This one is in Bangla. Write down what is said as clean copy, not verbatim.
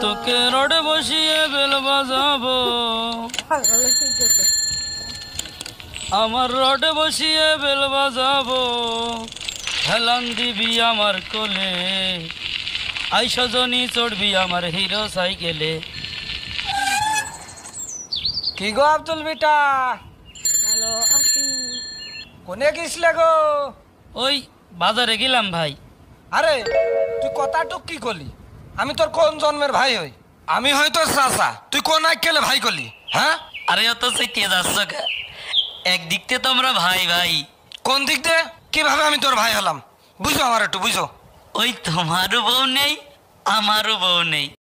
তোকে রোডে বসিয়ে বেল বাজাবো, আমার রোডে বসিয়ে বেল বাজাবো, হেলান দিবি আমার কোলে, আইসা জনি চড়বি আমার হিরো সাইকেলে। কি গো আব্দুল বেটা, ভালো আছি। কোনে গেছিলে গো? ওই বাজারে গেলাম ভাই। আরে তুই কথাটুক কি করলি? আমি তোর কোন জন্মের ভাই হই? আমি হই তোর চাচা, তুই কোন আইকেলে ভাই করলি? হ্যাঁ আরে অত চেতিয়ে যাচ্ছ কে? একদিক থেকে তো আমরা ভাই ভাই। কোন দিক দিয়ে কিভাবে আমি তোর ভাই হলাম বুঝো, আমার একটু বুঝো। ওই তোমারও বউ নেই আমারও বউ নেই,